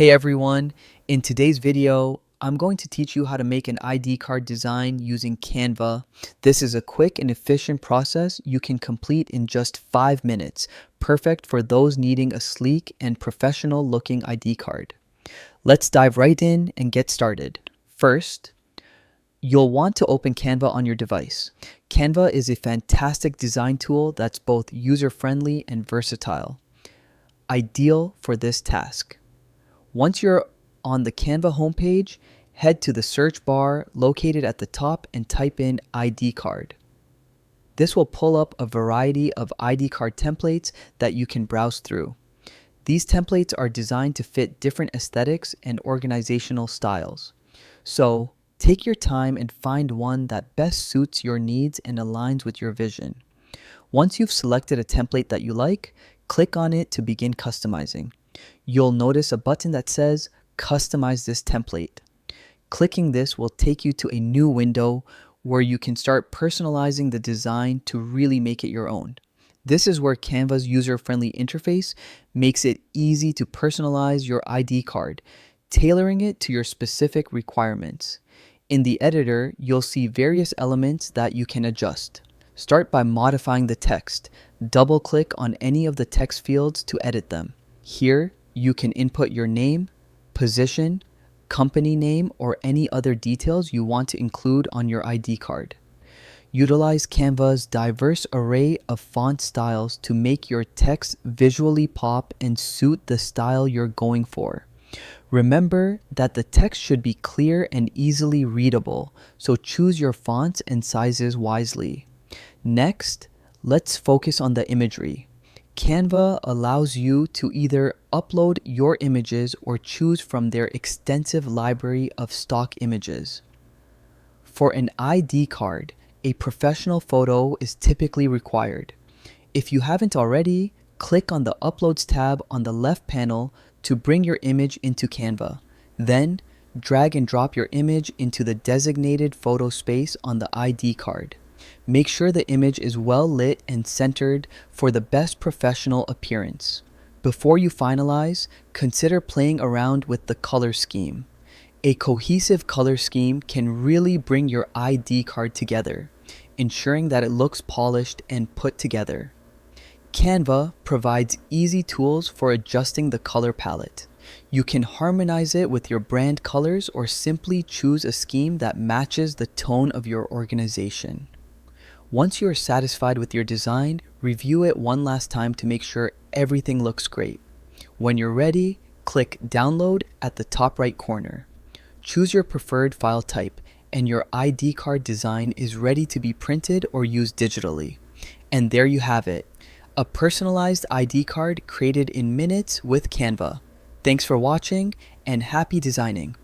Hey everyone, in today's video, I'm going to teach you how to make an ID card design using Canva. This is a quick and efficient process you can complete in just 5 minutes, perfect for those needing a sleek and professional looking ID card. Let's dive right in and get started. First, you'll want to open Canva on your device. Canva is a fantastic design tool that's both user-friendly and versatile, ideal for this task. Once you're on the Canva homepage, head to the search bar located at the top and type in ID card. This will pull up a variety of ID card templates that you can browse through. These templates are designed to fit different aesthetics and organizational styles. So, take your time and find one that best suits your needs and aligns with your vision. Once you've selected a template that you like, click on it to begin customizing. You'll notice a button that says Customize this template. Clicking this will take you to a new window where you can start personalizing the design to really make it your own. This is where Canva's user-friendly interface makes it easy to personalize your ID card, tailoring it to your specific requirements. In the editor, you'll see various elements that you can adjust. Start by modifying the text. Double-click on any of the text fields to edit them. Here, you can input your name, position, company name, or any other details you want to include on your ID card. Utilize Canva's diverse array of font styles to make your text visually pop and suit the style you're going for. Remember that the text should be clear and easily readable, so choose your fonts and sizes wisely. Next, let's focus on the imagery. Canva allows you to either upload your images or choose from their extensive library of stock images. For an ID card, a professional photo is typically required. If you haven't already, click on the Uploads tab on the left panel to bring your image into Canva. Then, drag and drop your image into the designated photo space on the ID card. Make sure the image is well lit and centered for the best professional appearance. Before you finalize, consider playing around with the color scheme. A cohesive color scheme can really bring your ID card together, ensuring that it looks polished and put together. Canva provides easy tools for adjusting the color palette. You can harmonize it with your brand colors or simply choose a scheme that matches the tone of your organization. Once you are satisfied with your design, review it one last time to make sure everything looks great. When you're ready, click Download at the top right corner. Choose your preferred file type, and your ID card design is ready to be printed or used digitally. And there you have it, a personalized ID card created in minutes with Canva. Thanks for watching, and happy designing!